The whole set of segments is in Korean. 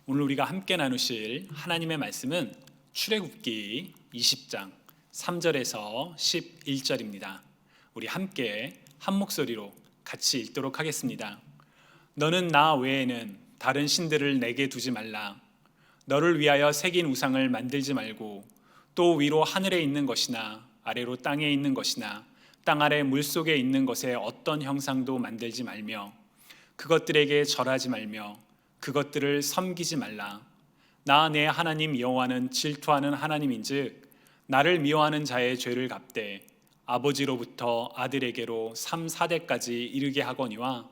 오늘 우리가 함께 나누실 하나님의 말씀은 출애굽기 20장 3절에서 11절입니다. 우리 함께 한 목소리로 같이 읽도록 하겠습니다. 너는 나 외에는 다른 신들을 내게 두지 말라. 너를 위하여 새긴 우상을 만들지 말고 또 위로 하늘에 있는 것이나 아래로 땅에 있는 것이나 땅 아래 물속에 있는 것에 어떤 형상도 만들지 말며 그것들에게 절하지 말며 그것들을 섬기지 말라. 나 내 하나님 여호와는 질투하는 하나님인즉 나를 미워하는 자의 죄를 갚되 아버지로부터 아들에게로 3, 4대까지 이르게 하거니와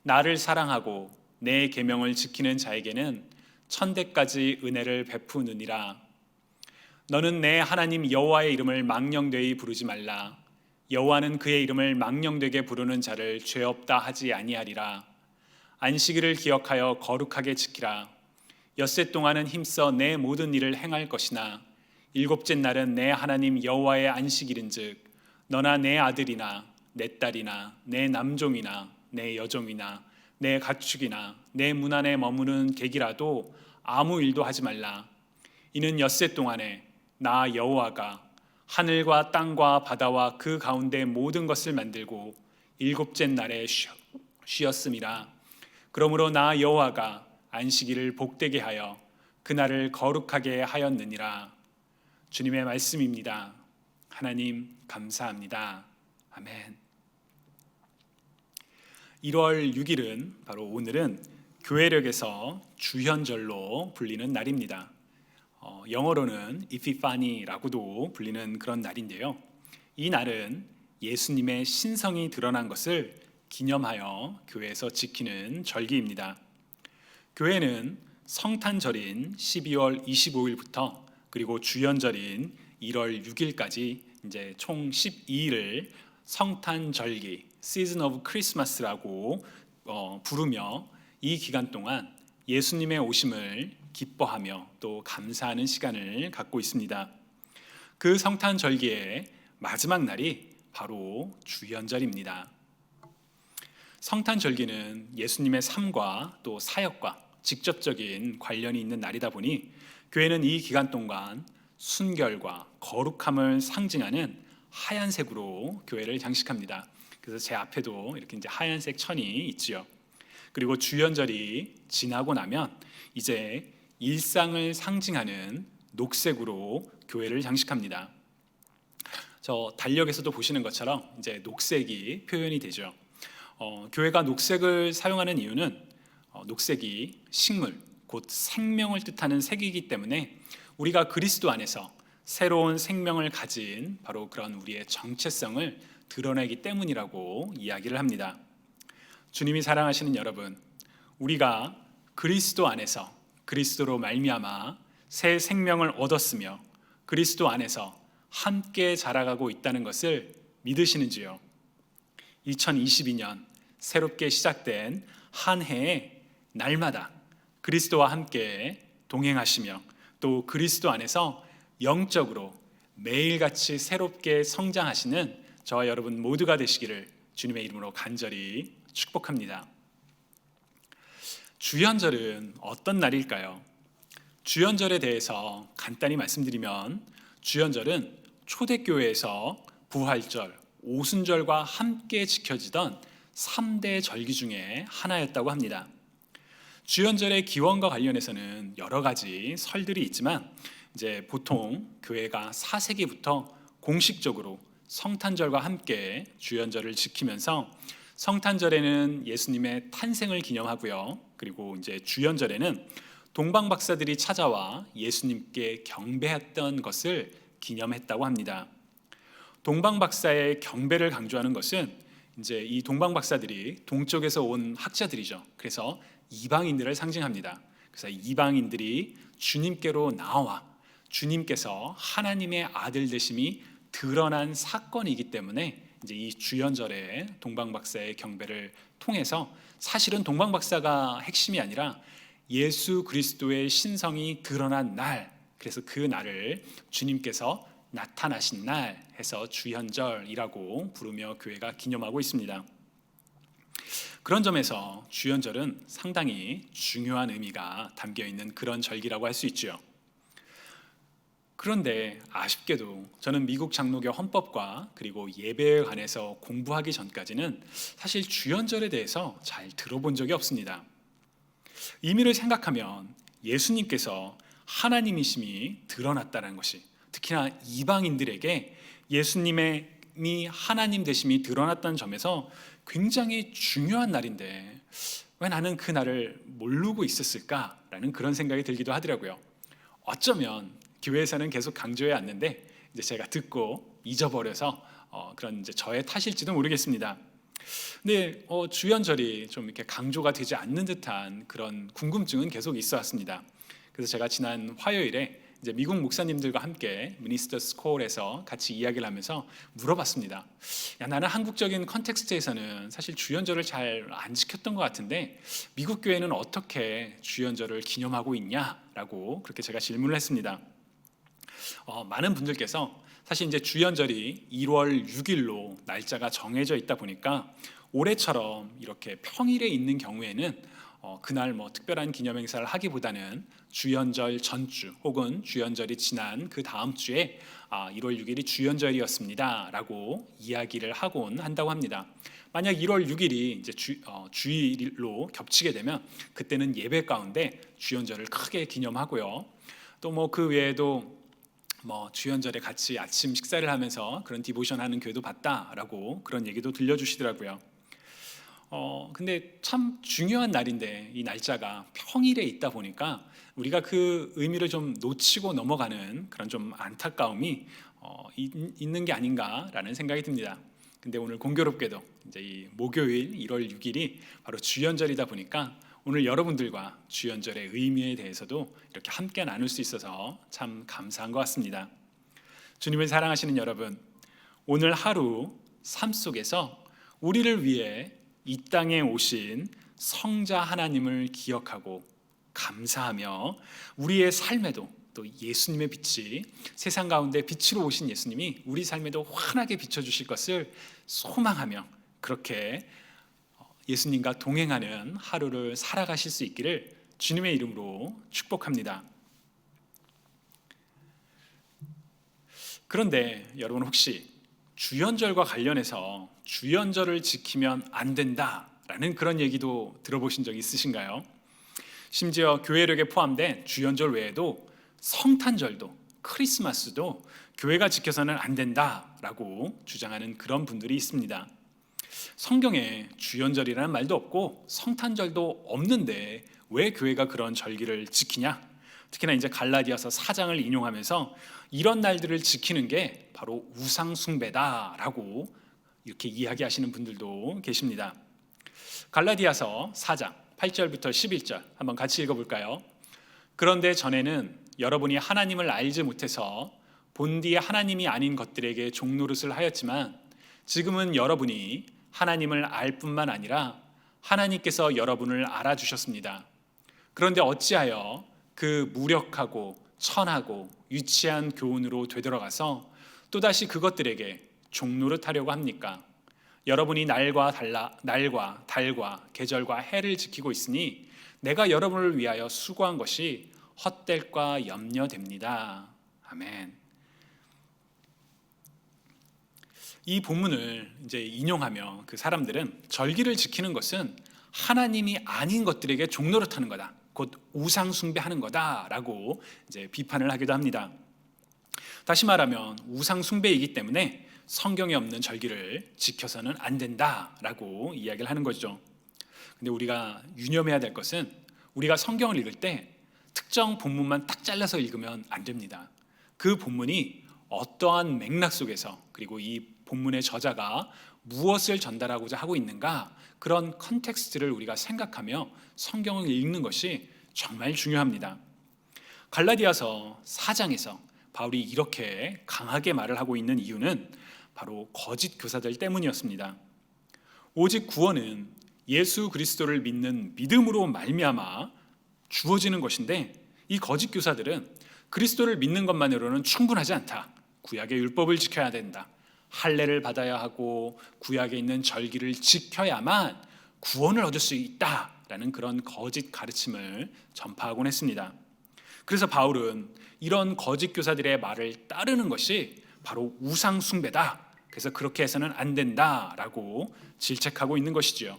나를 사랑하고 내 계명을 지키는 자에게는 1000대까지 은혜를 베푸느니라. 너는 내 하나님 여호와의 이름을 망령되이 부르지 말라. 여호와는 그의 이름을 망령되게 부르는 자를 죄 없다 하지 아니하리라. 안식일을 기억하여 거룩하게 지키라. 엿새 동안은 힘써 내 모든 일을 행할 것이나 일곱째 날은 내 하나님 여호와의 안식일인즉 너나 내 아들이나 내 딸이나 내 남종이나 내 여종이나 내 가축이나 내 문 안에 머무는 객이라도 아무 일도 하지 말라. 이는 엿새 동안에 나 여호와가 하늘과 땅과 바다와 그 가운데 모든 것을 만들고 일곱째 날에 쉬었음이라. 그러므로 나 여호와가 안식일을 복되게 하여 그날을 거룩하게 하였느니라. 주님의 말씀입니다. 하나님 감사합니다. 아멘. 1월 6일은 바로 오늘은 교회력에서 주현절로 불리는 날입니다. 영어로는 이피파니라고도 불리는 그런 날인데요. 이 날은 예수님의 신성이 드러난 것을 기념하여 교회에서 지키는 절기입니다. 교회는 성탄절인 12월 25일부터 그리고 주연절인 1월 6일까지 이제 총 12일을 성탄절기, Season of Christmas라고 부르며 이 기간 동안 예수님의 오심을 기뻐하며 또 감사하는 시간을 갖고 있습니다. 그 성탄절기의 마지막 날이 바로 주연절입니다. 성탄절기는 예수님의 삶과 또 사역과 직접적인 관련이 있는 날이다 보니 교회는 이 기간 동안 순결과 거룩함을 상징하는 하얀색으로 교회를 장식합니다. 그래서 제 앞에도 이렇게 이제 하얀색 천이 있지요. 그리고 주연절이 지나고 나면 이제 일상을 상징하는 녹색으로 교회를 장식합니다. 저 달력에서도 보시는 것처럼 이제 녹색이 표현이 되죠. 교회가 녹색을 사용하는 이유는 녹색이 식물, 곧 생명을 뜻하는 색이기 때문에 우리가 그리스도 안에서 새로운 생명을 가진 바로 그런 우리의 정체성을 드러내기 때문이라고 이야기를 합니다. 주님이 사랑하시는 여러분, 우리가 그리스도 안에서 그리스도로 말미암아 새 생명을 얻었으며 그리스도 안에서 함께 자라가고 있다는 것을 믿으시는지요? 2022년 새롭게 시작된 한 해에 날마다 그리스도와 함께 동행하시며 또 그리스도 안에서 영적으로 매일같이 새롭게 성장하시는 저와 여러분 모두가 되시기를 주님의 이름으로 간절히 축복합니다. 주연절은 어떤 날일까요? 주연절에 대해서 간단히 말씀드리면 주연절은 초대교회에서 부활절, 오순절과 함께 지켜지던 3대 절기 중에 하나였다고 합니다. 주연절의 기원과 관련해서는 여러 가지 설들이 있지만 이제 보통 교회가 4세기부터 공식적으로 성탄절과 함께 주연절을 지키면서 성탄절에는 예수님의 탄생을 기념하고요. 그리고 이제 주연절에는 동방 박사들이 찾아와 예수님께 경배했던 것을 기념했다고 합니다. 동방 박사의 경배를 강조하는 것은 이제 이 동방 박사들이 동쪽에서 온 학자들이죠. 그래서 이방인들을 상징합니다. 그래서 이방인들이 주님께로 나와 주님께서 하나님의 아들 되심이 드러난 사건이기 때문에 이제 이 주연절에 동방 박사의 경배를 통해서 사실은 동방 박사가 핵심이 아니라 예수 그리스도의 신성이 드러난 날, 그래서 그 날을 주님께서 나타나신 날 해서 주연절이라고 부르며 교회가 기념하고 있습니다. 그런 점에서 주연절은 상당히 중요한 의미가 담겨 있는 그런 절기라고 할 수 있죠. 그런데 아쉽게도 저는 미국 장로교 헌법과 그리고 예배에 관해서 공부하기 전까지는 사실 주연절에 대해서 잘 들어본 적이 없습니다. 의미를 생각하면 예수님께서 하나님이심이 드러났다는 것이, 특히나 이방인들에게 예수님이 하나님 되심이 드러났다는 점에서 굉장히 중요한 날인데 왜 나는 그 날을 모르고 있었을까라는 그런 생각이 들기도 하더라고요. 어쩌면 교회에서는 계속 강조해 왔는데 이제 제가 듣고 잊어버려서 그런 이제 저의 탓일지도 모르겠습니다. 근데 주연절이 좀 이렇게 강조가 되지 않는 듯한 그런 궁금증은 계속 있어 왔습니다. 그래서 제가 지난 화요일에 이제 미국 목사님들과 함께 미니스터 스콜에서 같이 이야기를 하면서 물어봤습니다. 야, 나는 한국적인 컨텍스트에서는 사실 주연절을 잘 안 지켰던 것 같은데 미국 교회는 어떻게 주연절을 기념하고 있냐라고 그렇게 제가 질문을 했습니다. 많은 분들께서 사실 이제 주연절이 1월 6일로 날짜가 정해져 있다 보니까 올해처럼 이렇게 평일에 있는 경우에는 그날 뭐 특별한 기념 행사를 하기보다는 주연절 전주 혹은 주연절이 지난 그 다음 주에 1월 6일이 주연절이었습니다라고 이야기를 하곤 한다고 합니다. 만약 1월 6일이 이제 주일로 겹치게 되면 그때는 예배 가운데 주연절을 크게 기념하고요. 또 뭐 그 외에도 뭐 주연절에 같이 아침 식사를 하면서 그런 디보션 하는 교회도 봤다라고 그런 얘기도 들려주시더라고요. 근데 참 중요한 날인데 이 날짜가 평일에 있다 보니까 우리가 그 의미를 좀 놓치고 넘어가는 그런 좀 안타까움이 있는 게 아닌가라는 생각이 듭니다. 근데 오늘 공교롭게도 이제 이 목요일 1월 6일이 바로 주연절이다 보니까 오늘 여러분들과 주연절의 의미에 대해서도 이렇게 함께 나눌 수 있어서 참 감사한 것 같습니다. 주님을 사랑하시는 여러분, 오늘 하루 삶 속에서 우리를 위해 이 땅에 오신 성자 하나님을 기억하고 감사하며 우리의 삶에도 또 예수님의 빛이 세상 가운데 빛으로 오신 예수님이 우리 삶에도 환하게 비춰주실 것을 소망하며 그렇게 예수님과 동행하는 하루를 살아가실 수 있기를 주님의 이름으로 축복합니다. 그런데 여러분 혹시 주연절과 관련해서 주연절을 지키면 안 된다라는 그런 얘기도 들어보신 적 있으신가요? 심지어 교회력에 포함된 주연절 외에도 성탄절도 크리스마스도 교회가 지켜서는 안 된다라고 주장하는 그런 분들이 있습니다. 성경에 주연절이라는 말도 없고 성탄절도 없는데 왜 교회가 그런 절기를 지키냐? 특히나 이제 갈라디아서 4장을 인용하면서 이런 날들을 지키는 게 바로 우상 숭배다라고 이렇게 이야기하시는 분들도 계십니다. 갈라디아서 4장 8절부터 11절 한번 같이 읽어볼까요? 그런데 전에는 여러분이 하나님을 알지 못해서 본디의 하나님이 아닌 것들에게 종노릇을 하였지만 지금은 여러분이 하나님을 알 뿐만 아니라 하나님께서 여러분을 알아주셨습니다. 그런데 어찌하여 그 무력하고 천하고 유치한 교훈으로 되돌아가서 또다시 그것들에게 종노릇하려고 합니까? 여러분이 날과 달과 계절과 해를 지키고 있으니 내가 여러분을 위하여 수고한 것이 헛될까 염려됩니다. 아멘. 이 본문을 이제 인용하며 그 사람들은 절기를 지키는 것은 하나님이 아닌 것들에게 종노릇하는 거다. 곧 우상 숭배하는 거다라고 이제 비판을 하기도 합니다. 다시 말하면 우상 숭배이기 때문에 성경에 없는 절기를 지켜서는 안 된다라고 이야기를 하는 거죠. 근데 우리가 유념해야 될 것은 우리가 성경을 읽을 때 특정 본문만 딱 잘라서 읽으면 안 됩니다. 그 본문이 어떠한 맥락 속에서 그리고 이 본문의 저자가 무엇을 전달하고자 하고 있는가 그런 컨텍스트를 우리가 생각하며 성경을 읽는 것이 정말 중요합니다. 갈라디아서 4장에서 바울이 이렇게 강하게 말을 하고 있는 이유는 바로 거짓 교사들 때문이었습니다. 오직 구원은 예수 그리스도를 믿는 믿음으로 말미암아 주어지는 것인데 이 거짓 교사들은 그리스도를 믿는 것만으로는 충분하지 않다. 구약의 율법을 지켜야 된다. 할례를 받아야 하고 구약에 있는 절기를 지켜야만 구원을 얻을 수 있다라는 그런 거짓 가르침을 전파하곤 했습니다. 그래서 바울은 이런 거짓 교사들의 말을 따르는 것이 바로 우상 숭배다. 그래서 그렇게 해서는 안 된다라고 질책하고 있는 것이지요.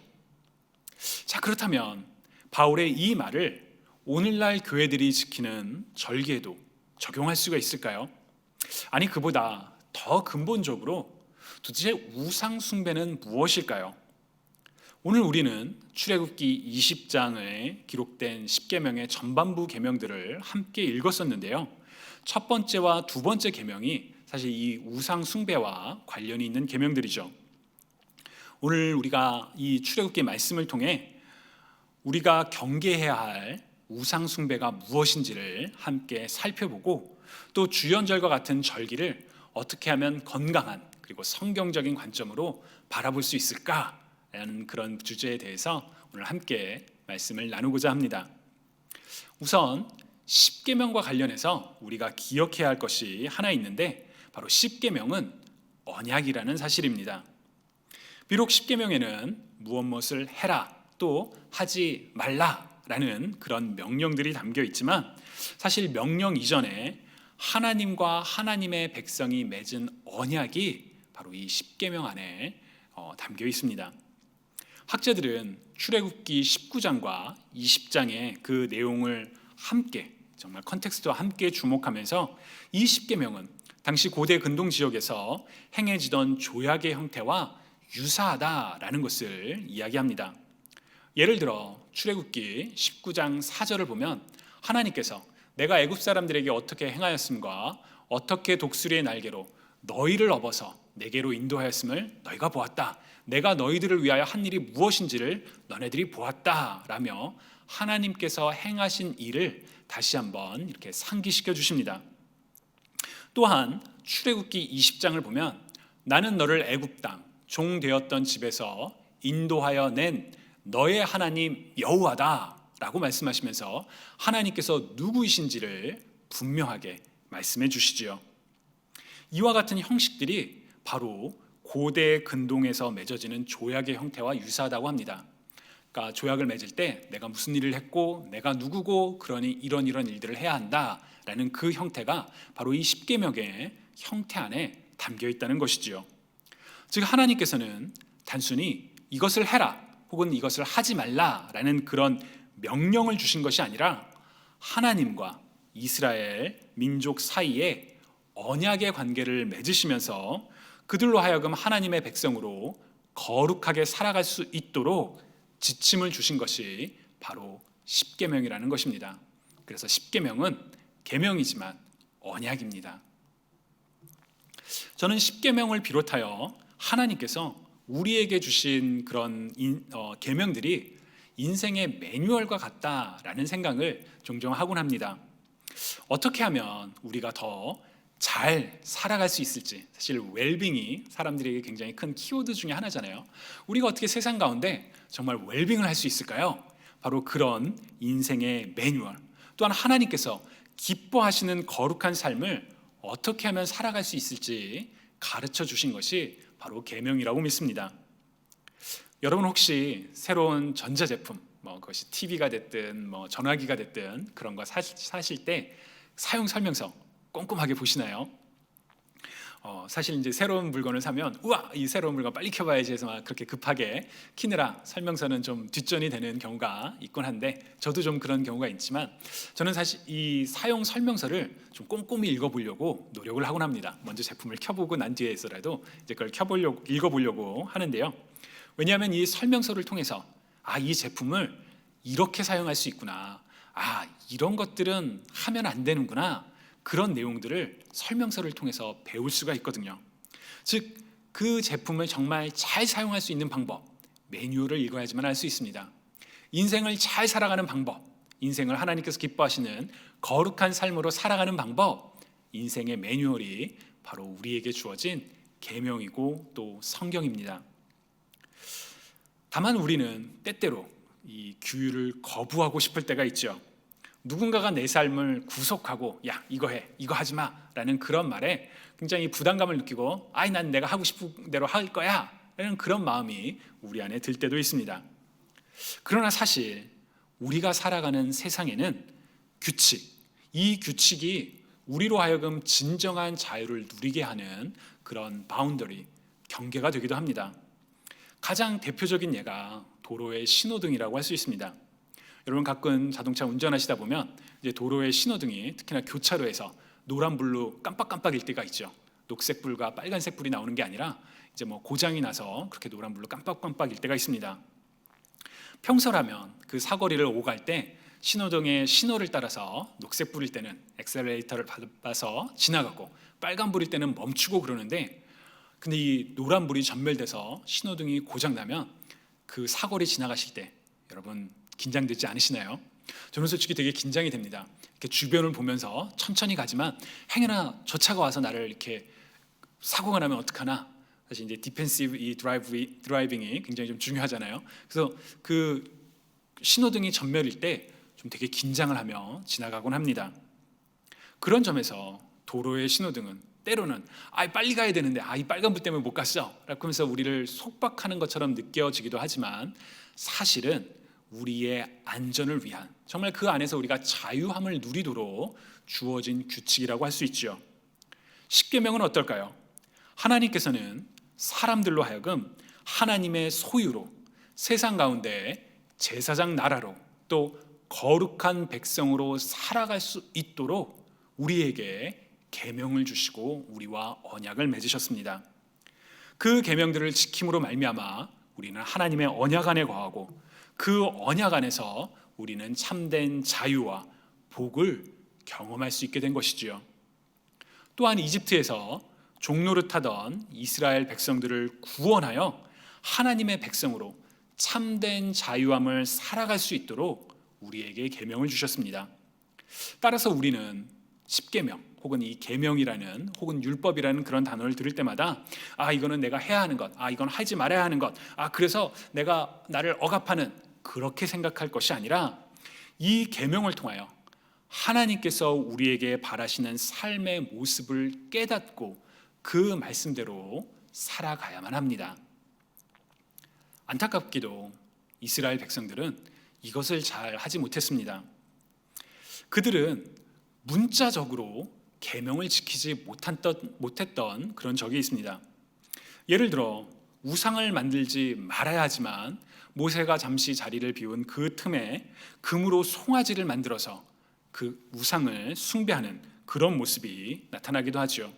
자, 그렇다면 바울의 이 말을 오늘날 교회들이 지키는 절기에도 적용할 수가 있을까요? 아니, 그보다 더 근본적으로 도대체 우상 숭배는 무엇일까요? 오늘 우리는 출애굽기 20장에 기록된 10계명의 전반부 계명들을 함께 읽었었는데요. 첫 번째와 두 번째 계명이 사실 이 우상 숭배와 관련이 있는 계명들이죠. 오늘 우리가 이 출애굽기 말씀을 통해 우리가 경계해야 할 우상 숭배가 무엇인지를 함께 살펴보고 또 주연절과 같은 절기를 어떻게 하면 건강한 그리고 성경적인 관점으로 바라볼 수 있을까라는 그런 주제에 대해서 오늘 함께 말씀을 나누고자 합니다. 우선 10계명과 관련해서 우리가 기억해야 할 것이 하나 있는데 바로 10계명은 언약이라는 사실입니다. 비록 10계명에는 무엇을 해라 또 하지 말라라는 그런 명령들이 담겨 있지만 사실 명령 이전에 하나님과 하나님의 백성이 맺은 언약이 바로 이 10계명 안에 담겨 있습니다. 학자들은 출애굽기 19장과 20장의 그 내용을 함께 정말 컨텍스트와 함께 주목하면서 이 10계명은 당시 고대 근동 지역에서 행해지던 조약의 형태와 유사하다라는 것을 이야기합니다. 예를 들어 출애굽기 19장 4절을 보면 하나님께서 내가 애굽 사람들에게 어떻게 행하였음과 어떻게 독수리의 날개로 너희를 업어서 내게로 인도하였음을 너희가 보았다. 내가 너희들을 위하여 한 일이 무엇인지를 너네들이 보았다 라며 하나님께서 행하신 일을 다시 한번 이렇게 상기시켜 주십니다. 또한 출애굽기 20장을 보면 나는 너를 애굽 땅 종 되었던 집에서 인도하여 낸 너의 하나님 여호와다 라고 말씀하시면서 하나님께서 누구이신지를 분명하게 말씀해 주시지요. 이와 같은 형식들이 바로 고대 근동에서 맺어지는 조약의 형태와 유사하다고 합니다. 그러니까 조약을 맺을 때 내가 무슨 일을 했고 내가 누구고 그러니 이런 일들을 해야 한다라는 그 형태가 바로 이 10계명의 형태 안에 담겨 있다는 것이지요. 즉 하나님께서는 단순히 이것을 해라 혹은 이것을 하지 말라라는 그런 명령을 주신 것이 아니라 하나님과 이스라엘 민족 사이에 언약의 관계를 맺으시면서 그들로 하여금 하나님의 백성으로 거룩하게 살아갈 수 있도록 지침을 주신 것이 바로 10계명이라는 것입니다. 그래서 10계명은 계명이지만 언약입니다. 저는 10계명을 비롯하여 하나님께서 우리에게 주신 그런 계명들이 인생의 매뉴얼과 같다라는 생각을 종종 하곤 합니다. 어떻게 하면 우리가 더 잘 살아갈 수 있을지, 사실 웰빙이 사람들에게 굉장히 큰 키워드 중에 하나잖아요. 우리가 어떻게 세상 가운데 정말 웰빙을 할 수 있을까요? 바로 그런 인생의 매뉴얼, 또한 하나님께서 기뻐하시는 거룩한 삶을 어떻게 하면 살아갈 수 있을지 가르쳐 주신 것이 바로 계명이라고 믿습니다. 여러분 혹시 새로운 전자제품, 그것이 TV가 됐든 전화기가 됐든 그런 거 사실 때 사용 설명서 꼼꼼하게 보시나요? 사실 이제 새로운 물건을 사면 우와 이 새로운 물건 빨리 켜봐야지 해서 막 그렇게 급하게 키느라 설명서는 좀 뒷전이 되는 경우가 있곤 한데 저도 좀 그런 경우가 있지만 저는 사실 이 사용 설명서를 좀 꼼꼼히 읽어보려고 노력을 하곤 합니다. 먼저 제품을 켜보고 난 뒤에서라도 이제 그걸 읽어보려고 하는데요. 왜냐하면 이 설명서를 통해서 이 제품을 이렇게 사용할 수 있구나, 이런 것들은 하면 안 되는구나, 그런 내용들을 설명서를 통해서 배울 수가 있거든요. 즉, 그 제품을 정말 잘 사용할 수 있는 방법, 매뉴얼을 읽어야지만 알 수 있습니다. 인생을 잘 살아가는 방법, 인생을 하나님께서 기뻐하시는 거룩한 삶으로 살아가는 방법, 인생의 매뉴얼이 바로 우리에게 주어진 계명이고 또 성경입니다. 다만 우리는 때때로 이 규율을 거부하고 싶을 때가 있죠. 누군가가 내 삶을 구속하고 야 이거 해 이거 하지 마라는 그런 말에 굉장히 부담감을 느끼고 난 내가 하고 싶은 대로 할 거야 라는 그런 마음이 우리 안에 들 때도 있습니다. 그러나 사실 우리가 살아가는 세상에는 이 규칙이 우리로 하여금 진정한 자유를 누리게 하는 그런 바운더리, 경계가 되기도 합니다. 가장 대표적인 예가 도로의 신호등이라고 할 수 있습니다. 여러분 가끔 자동차 운전하시다 보면 이제 도로의 신호등이 특히나 교차로에서 노란불로 깜빡깜빡일 때가 있죠. 녹색불과 빨간색불이 나오는 게 아니라 이제 고장이 나서 그렇게 노란불로 깜빡깜빡일 때가 있습니다. 평소라면 그 사거리를 오갈 때 신호등의 신호를 따라서 녹색불일 때는 엑셀레이터를 밟아서 지나가고 빨간불일 때는 멈추고 그러는데, 근데 이 노란불이 전멸돼서 신호등이 고장나면 그 사거리 지나가실 때 여러분 긴장되지 않으시나요? 저는 솔직히 되게 긴장이 됩니다. 이렇게 주변을 보면서 천천히 가지만 행여나 저 차가 와서 나를 이렇게 사고가 나면 어떡하나. 사실 이제 디펜시브 이 드라이빙이 굉장히 좀 중요하잖아요. 그래서 그 신호등이 전멸일 때 좀 되게 긴장을 하며 지나가곤 합니다. 그런 점에서 도로의 신호등은 때로는 빨리 가야 되는데 이 빨간불 때문에 못 갔어 라고 하면서 우리를 속박하는 것처럼 느껴지기도 하지만, 사실은 우리의 안전을 위한, 정말 그 안에서 우리가 자유함을 누리도록 주어진 규칙이라고 할 수 있죠. 십계명은 어떨까요? 하나님께서는 사람들로 하여금 하나님의 소유로, 세상 가운데 제사장 나라로, 또 거룩한 백성으로 살아갈 수 있도록 우리에게 계명을 주시고 우리와 언약을 맺으셨습니다. 그 계명들을 지킴으로 말미암아 우리는 하나님의 언약 안에 거하고, 그 언약 안에서 우리는 참된 자유와 복을 경험할 수 있게 된 것이지요. 또한 이집트에서 종노릇하던 이스라엘 백성들을 구원하여 하나님의 백성으로 참된 자유함을 살아갈 수 있도록 우리에게 계명을 주셨습니다. 따라서 우리는 십계명 혹은 이 계명이라는 혹은 율법이라는 그런 단어를 들을 때마다 이거는 내가 해야 하는 것, 이건 하지 말아야 하는 것, 그래서 내가 나를 억압하는, 그렇게 생각할 것이 아니라 이 계명을 통하여 하나님께서 우리에게 바라시는 삶의 모습을 깨닫고 그 말씀대로 살아가야만 합니다. 안타깝게도 이스라엘 백성들은 이것을 잘 하지 못했습니다. 그들은 문자적으로 계명을 지키지 못했던 그런 적이 있습니다. 예를 들어 우상을 만들지 말아야 하지만 모세가 잠시 자리를 비운 그 틈에 금으로 송아지를 만들어서 그 우상을 숭배하는 그런 모습이 나타나기도 하죠.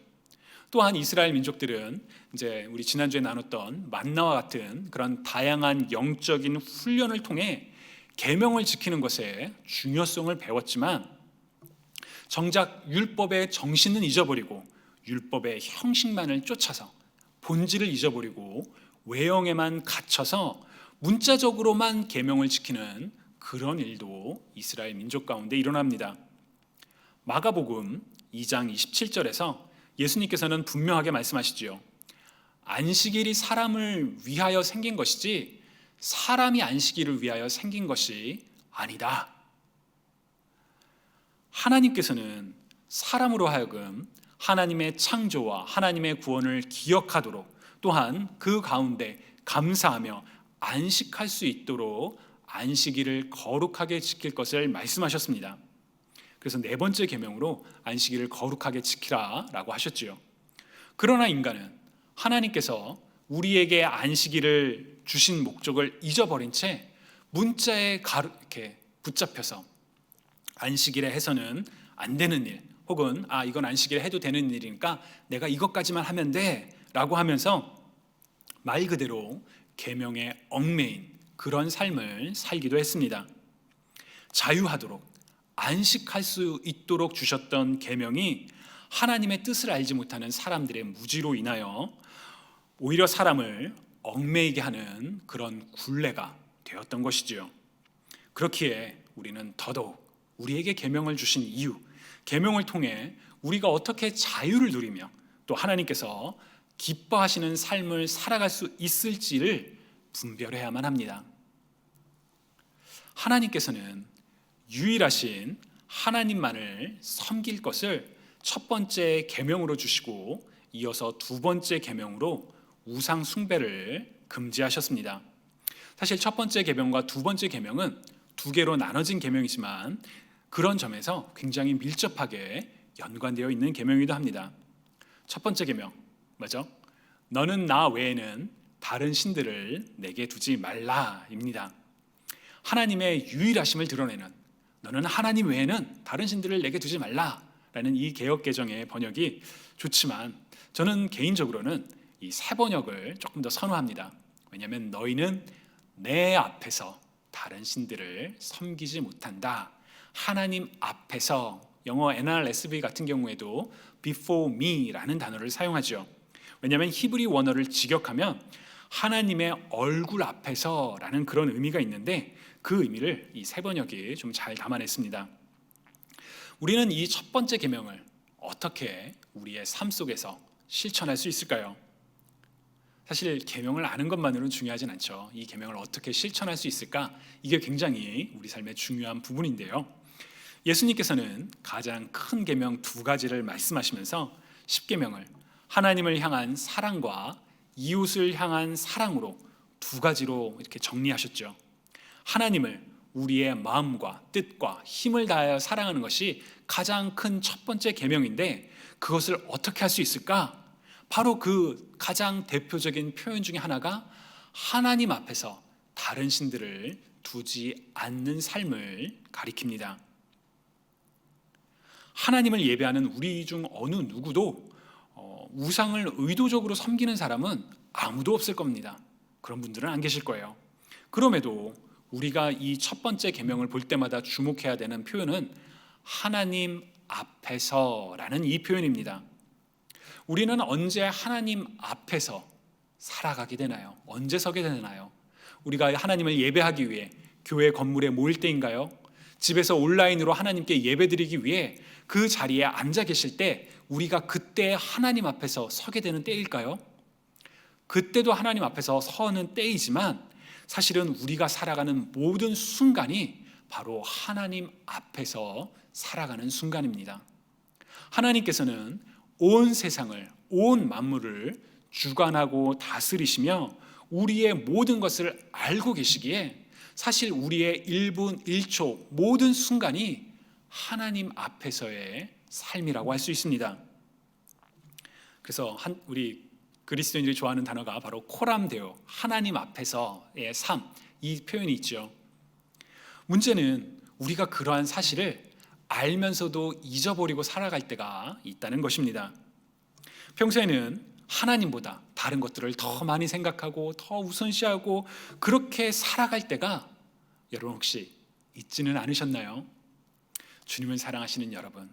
또한 이스라엘 민족들은 이제 우리 지난주에 나눴던 만나와 같은 그런 다양한 영적인 훈련을 통해 계명을 지키는 것의 중요성을 배웠지만, 정작 율법의 정신은 잊어버리고 율법의 형식만을 쫓아서 본질을 잊어버리고 외형에만 갇혀서 문자적으로만 계명을 지키는 그런 일도 이스라엘 민족 가운데 일어납니다. 마가복음 2장 27절에서 예수님께서는 분명하게 말씀하시지요. 안식일이 사람을 위하여 생긴 것이지 사람이 안식일을 위하여 생긴 것이 아니다. 하나님께서는 사람으로 하여금 하나님의 창조와 하나님의 구원을 기억하도록, 또한 그 가운데 감사하며 안식할 수 있도록 안식일을 거룩하게 지킬 것을 말씀하셨습니다. 그래서 네 번째 계명으로 안식일을 거룩하게 지키라라고 하셨지요. 그러나 인간은 하나님께서 우리에게 안식일을 주신 목적을 잊어버린 채 문자에 이렇게 붙잡혀서 안식일에 해서는 안 되는 일, 혹은 이건 안식일에 해도 되는 일이니까 내가 이것까지만 하면 돼 라고 하면서 말 그대로 계명에 얽매인 그런 삶을 살기도 했습니다. 자유하도록 안식할 수 있도록 주셨던 계명이 하나님의 뜻을 알지 못하는 사람들의 무지로 인하여 오히려 사람을 얽매이게 하는 그런 굴레가 되었던 것이지요. 그렇기에 우리는 더더욱 우리에게 계명을 주신 이유, 계명을 통해 우리가 어떻게 자유를 누리며 또 하나님께서 기뻐하시는 삶을 살아갈 수 있을지를 분별해야만 합니다. 하나님께서는 유일하신 하나님만을 섬길 것을 첫 번째 계명으로 주시고, 이어서 두 번째 계명으로 우상 숭배를 금지하셨습니다. 사실 첫 번째 계명과 두 번째 계명은 두 개로 나눠진 계명이지만 그런 점에서 굉장히 밀접하게 연관되어 있는 계명이기도 합니다. 첫 번째 계명 뭐죠? 너는 나 외에는 다른 신들을 내게 두지 말라입니다. 하나님의 유일하심을 드러내는, 너는 하나님 외에는 다른 신들을 내게 두지 말라라는 이 개역 개정의 번역이 좋지만 저는 개인적으로는 이 새 번역을 조금 더 선호합니다. 왜냐하면 너희는 내 앞에서 다른 신들을 섬기지 못한다. 하나님 앞에서, 영어 NRSV 같은 경우에도 before me라는 단어를 사용하죠. 왜냐하면 히브리 원어를 직역하면 하나님의 얼굴 앞에서라는 그런 의미가 있는데 그 의미를 이 새 번역이 좀 잘 담아냈습니다. 우리는 이 첫 번째 계명을 어떻게 우리의 삶 속에서 실천할 수 있을까요? 사실 계명을 아는 것만으로는 중요하진 않죠. 이 계명을 어떻게 실천할 수 있을까? 이게 굉장히 우리 삶의 중요한 부분인데요. 예수님께서는 가장 큰 계명 두 가지를 말씀하시면서 십계명을 하나님을 향한 사랑과 이웃을 향한 사랑으로 두 가지로 이렇게 정리하셨죠. 하나님을 우리의 마음과 뜻과 힘을 다하여 사랑하는 것이 가장 큰 첫 번째 계명인데 그것을 어떻게 할 수 있을까? 바로 그 가장 대표적인 표현 중에 하나가 하나님 앞에서 다른 신들을 두지 않는 삶을 가리킵니다. 하나님을 예배하는 우리 중 어느 누구도 우상을 의도적으로 섬기는 사람은 아무도 없을 겁니다. 그런 분들은 안 계실 거예요. 그럼에도 우리가 이 첫 번째 계명을 볼 때마다 주목해야 되는 표현은 하나님 앞에서라는 이 표현입니다. 우리는 언제 하나님 앞에서 살아가게 되나요? 언제 서게 되나요? 우리가 하나님을 예배하기 위해 교회 건물에 모일 때인가요? 집에서 온라인으로 하나님께 예배드리기 위해 그 자리에 앉아 계실 때 우리가 그때 하나님 앞에서 서게 되는 때일까요? 그때도 하나님 앞에서 서는 때이지만 사실은 우리가 살아가는 모든 순간이 바로 하나님 앞에서 살아가는 순간입니다. 하나님께서는 온 세상을, 온 만물을 주관하고 다스리시며 우리의 모든 것을 알고 계시기에 사실 우리의 1분 1초 모든 순간이 하나님 앞에서의 삶이라고 할 수 있습니다. 그래서 우리 그리스도인들이 좋아하는 단어가 바로 코람데오, 하나님 앞에서의 삶, 이 표현이 있죠. 문제는 우리가 그러한 사실을 알면서도 잊어버리고 살아갈 때가 있다는 것입니다. 평소에는 하나님보다 다른 것들을 더 많이 생각하고 더 우선시하고 그렇게 살아갈 때가 여러분 혹시 있지는 않으셨나요? 주님을 사랑하시는 여러분,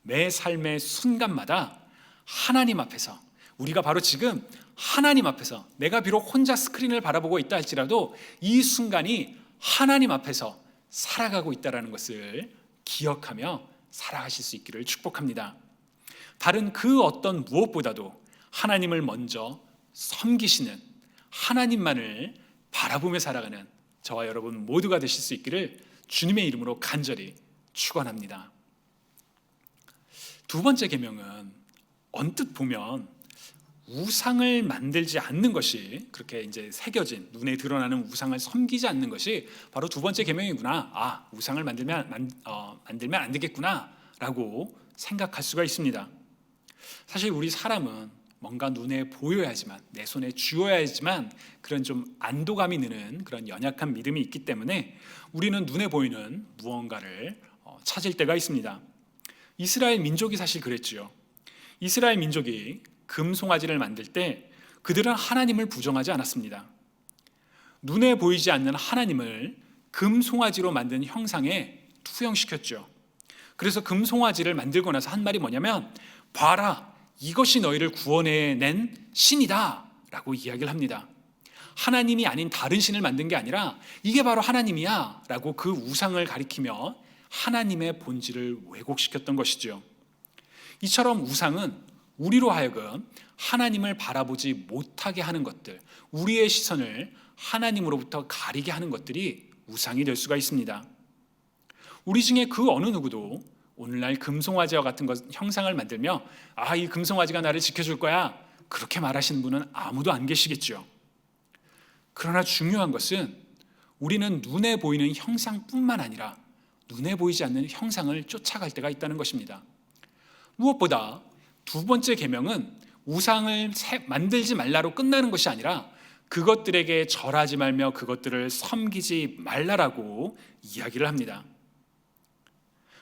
매 삶의 순간마다 하나님 앞에서, 우리가 바로 지금 하나님 앞에서, 내가 비록 혼자 스크린을 바라보고 있다 할지라도 이 순간이 하나님 앞에서 살아가고 있다는 것을 기억하며 살아가실 수 있기를 축복합니다. 다른 그 어떤 무엇보다도 하나님을 먼저 섬기시는, 하나님만을 바라보며 살아가는 저와 여러분 모두가 되실 수 있기를 주님의 이름으로 간절히 축원합니다. 두 번째 계명은 언뜻 보면 우상을 만들지 않는 것이, 그렇게 이제 새겨진 눈에 드러나는 우상을 섬기지 않는 것이 바로 두 번째 계명이구나. 우상을 만들면 안 되겠구나라고 생각할 수가 있습니다. 사실 우리 사람은 뭔가 눈에 보여야지만, 내 손에 쥐어야지만 그런 좀 안도감이 드는 그런 연약한 믿음이 있기 때문에 우리는 눈에 보이는 무언가를 찾을 때가 있습니다. 이스라엘 민족이 사실 그랬지요. 이스라엘 민족이 금송아지를 만들 때 그들은 하나님을 부정하지 않았습니다. 눈에 보이지 않는 하나님을 금송아지로 만든 형상에 투영시켰죠. 그래서 금송아지를 만들고 나서 한 말이 뭐냐면, 봐라, 이것이 너희를 구원해낸 신이다 라고 이야기를 합니다. 하나님이 아닌 다른 신을 만든 게 아니라 이게 바로 하나님이야 라고 그 우상을 가리키며 하나님의 본질을 왜곡시켰던 것이죠. 이처럼 우상은 우리로 하여금 하나님을 바라보지 못하게 하는 것들, 우리의 시선을 하나님으로부터 가리게 하는 것들이 우상이 될 수가 있습니다. 우리 중에 그 어느 누구도 오늘날 금송아지와 같은 형상을 만들며 이 금송아지가 나를 지켜줄 거야, 그렇게 말하시는 분은 아무도 안 계시겠죠. 그러나 중요한 것은 우리는 눈에 보이는 형상뿐만 아니라 눈에 보이지 않는 형상을 쫓아갈 때가 있다는 것입니다. 무엇보다 두 번째 계명은 우상을 만들지 말라로 끝나는 것이 아니라 그것들에게 절하지 말며 그것들을 섬기지 말라라고 이야기를 합니다.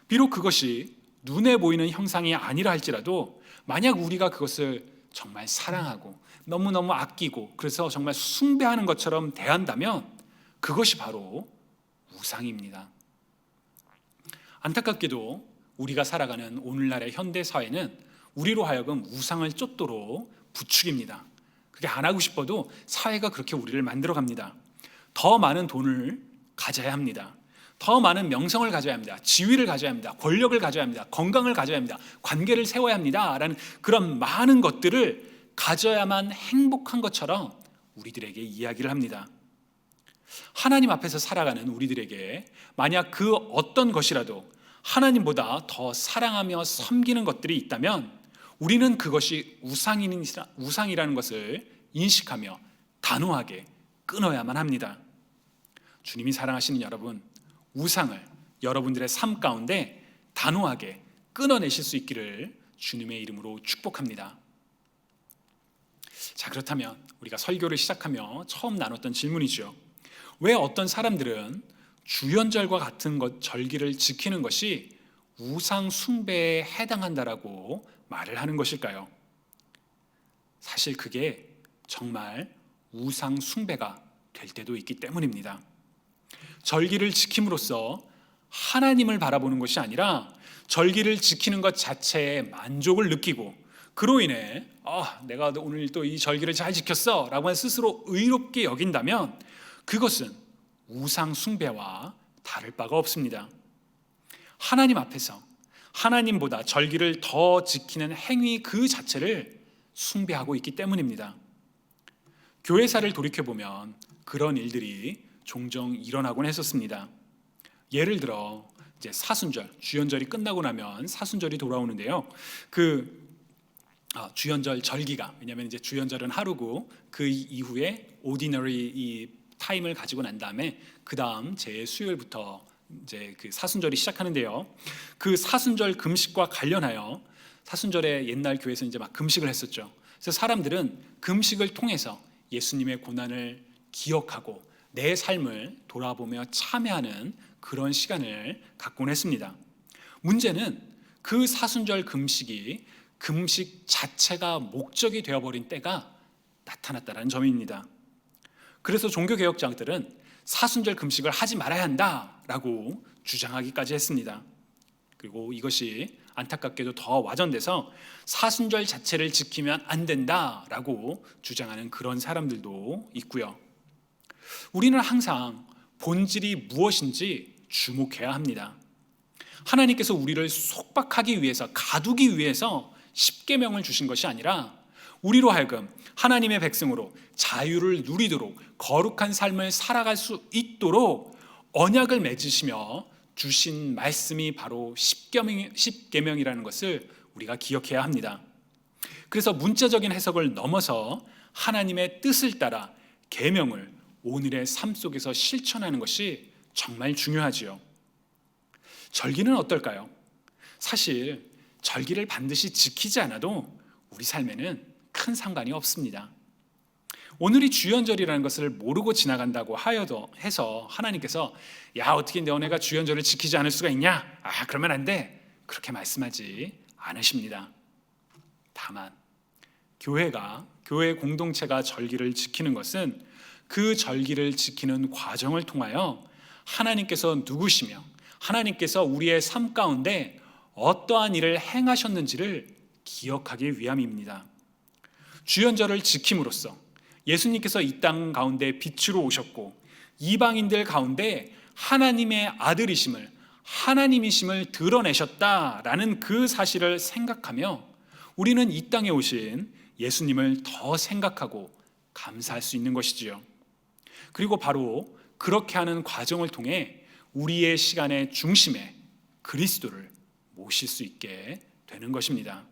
비록 그것이 눈에 보이는 형상이 아니라 할지라도 만약 우리가 그것을 정말 사랑하고 너무너무 아끼고 그래서 정말 숭배하는 것처럼 대한다면 그것이 바로 우상입니다. 안타깝게도 우리가 살아가는 오늘날의 현대 사회는 우리로 하여금 우상을 쫓도록 부추깁니다. 그게 안 하고 싶어도 사회가 그렇게 우리를 만들어 갑니다. 더 많은 돈을 가져야 합니다. 더 많은 명성을 가져야 합니다. 지위를 가져야 합니다. 권력을 가져야 합니다. 건강을 가져야 합니다. 관계를 세워야 합니다. 라는 그런 많은 것들을 가져야만 행복한 것처럼 우리들에게 이야기를 합니다. 하나님 앞에서 살아가는 우리들에게 만약 그 어떤 것이라도 하나님보다 더 사랑하며 섬기는 것들이 있다면 우리는 그것이 우상이라는 것을 인식하며 단호하게 끊어야만 합니다. 주님이 사랑하시는 여러분, 우상을 여러분들의 삶 가운데 단호하게 끊어내실 수 있기를 주님의 이름으로 축복합니다. 자, 그렇다면 우리가 설교를 시작하며 처음 나눴던 질문이죠. 왜 어떤 사람들은 주연절과 같은 절기를 지키는 것이 우상 숭배에 해당한다라고 말을 하는 것일까요? 사실 그게 정말 우상 숭배가 될 때도 있기 때문입니다. 절기를 지킴으로써 하나님을 바라보는 것이 아니라 절기를 지키는 것 자체에 만족을 느끼고 그로 인해 내가 오늘 또 이 절기를 잘 지켰어 라고 스스로 의롭게 여긴다면 그것은 우상 숭배와 다를 바가 없습니다. 하나님 앞에서 하나님보다 절기를 더 지키는 행위 그 자체를 숭배하고 있기 때문입니다. 교회사를 돌이켜보면 그런 일들이 종종 일어나곤 했었습니다. 예를 들어 이제 사순절, 주연절이 끝나고 나면 사순절이 돌아오는데요. 주연절 절기가, 왜냐하면 이제 주연절은 하루고 그 이후에 오디너리 이 타임을 가지고 난 다음에 그 다음 제 수요일부터 이제 그 사순절이 시작하는데요. 그 사순절 금식과 관련하여 사순절에 옛날 교회에서 이제 막 금식을 했었죠. 그래서 사람들은 금식을 통해서 예수님의 고난을 기억하고 내 삶을 돌아보며 참여하는 그런 시간을 갖곤 했습니다. 문제는 그 사순절 금식이 금식 자체가 목적이 되어버린 때가 나타났다는 점입니다. 그래서 종교개혁자들은 사순절 금식을 하지 말아야 한다라고 주장하기까지 했습니다. 그리고 이것이 안타깝게도 더 와전돼서 사순절 자체를 지키면 안 된다라고 주장하는 그런 사람들도 있고요. 우리는 항상 본질이 무엇인지 주목해야 합니다. 하나님께서 우리를 속박하기 위해서, 가두기 위해서 십계명을 주신 것이 아니라 우리로 하여금 하나님의 백성으로 자유를 누리도록 거룩한 삶을 살아갈 수 있도록 언약을 맺으시며 주신 말씀이 바로 십계명이라는 것을 우리가 기억해야 합니다. 그래서 문자적인 해석을 넘어서 하나님의 뜻을 따라 계명을 오늘의 삶 속에서 실천하는 것이 정말 중요하지요. 절기는 어떨까요? 사실 절기를 반드시 지키지 않아도 우리 삶에는 큰 상관이 없습니다. 오늘이 주연절이라는 것을 모르고 지나간다고 해서 하나님께서 어떻게 너네가 주연절을 지키지 않을 수가 있냐? 그러면 안 돼. 그렇게 말씀하지 않으십니다. 다만 교회 공동체가 절기를 지키는 것은 그 절기를 지키는 과정을 통하여 하나님께서 누구시며 하나님께서 우리의 삶 가운데 어떠한 일을 행하셨는지를 기억하기 위함입니다. 주연절을 지킴으로써 예수님께서 이 땅 가운데 빛으로 오셨고 이방인들 가운데 하나님의 아들이심을, 하나님이심을 드러내셨다라는 그 사실을 생각하며 우리는 이 땅에 오신 예수님을 더 생각하고 감사할 수 있는 것이지요. 그리고 바로 그렇게 하는 과정을 통해 우리의 시간의 중심에 그리스도를 모실 수 있게 되는 것입니다.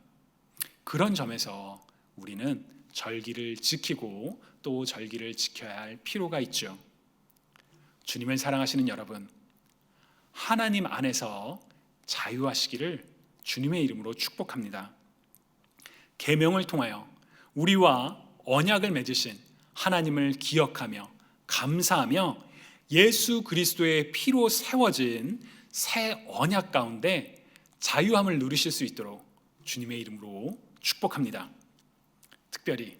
그런 점에서 우리는 절기를 지키고 또 절기를 지켜야 할 필요가 있죠. 주님을 사랑하시는 여러분, 하나님 안에서 자유하시기를 주님의 이름으로 축복합니다. 계명을 통하여 우리와 언약을 맺으신 하나님을 기억하며 감사하며 예수 그리스도의 피로 세워진 새 언약 가운데 자유함을 누리실 수 있도록 주님의 이름으로 축복합니다. 특별히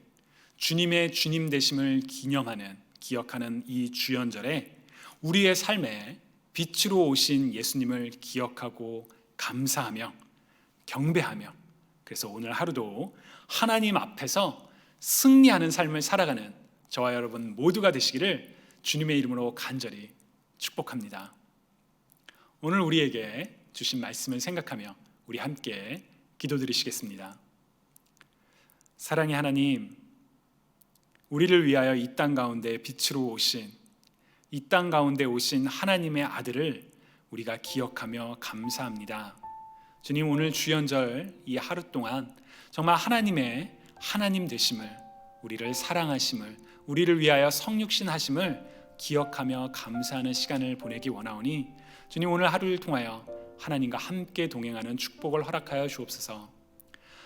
주님의 주님 되심을 기억하는 이 주연절에 우리의 삶에 빛으로 오신 예수님을 기억하고 감사하며 경배하며, 그래서 오늘 하루도 하나님 앞에서 승리하는 삶을 살아가는 저와 여러분 모두가 되시기를 주님의 이름으로 간절히 축복합니다. 오늘 우리에게 주신 말씀을 생각하며 우리 함께 기도드리시겠습니다. 사랑의 하나님, 우리를 위하여 이 땅 가운데 빛으로 오신, 이 땅 가운데 오신 하나님의 아들을 우리가 기억하며 감사합니다. 주님, 오늘 주연절 이 하루 동안 정말 하나님의 하나님 되심을, 우리를 사랑하심을, 우리를 위하여 성육신 하심을 기억하며 감사하는 시간을 보내기 원하오니 주님, 오늘 하루를 통하여 하나님과 함께 동행하는 축복을 허락하여 주옵소서.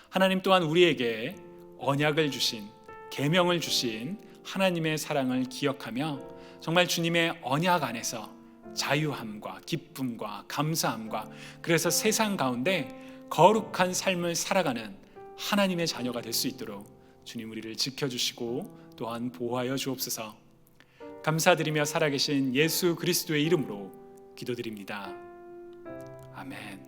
하나님 또한 우리에게 언약을 주신, 계명을 주신 하나님의 사랑을 기억하며 정말 주님의 언약 안에서 자유함과 기쁨과 감사함과, 그래서 세상 가운데 거룩한 삶을 살아가는 하나님의 자녀가 될 수 있도록 주님 우리를 지켜주시고 또한 보호하여 주옵소서. 감사드리며 살아계신 예수 그리스도의 이름으로 기도드립니다. 아멘.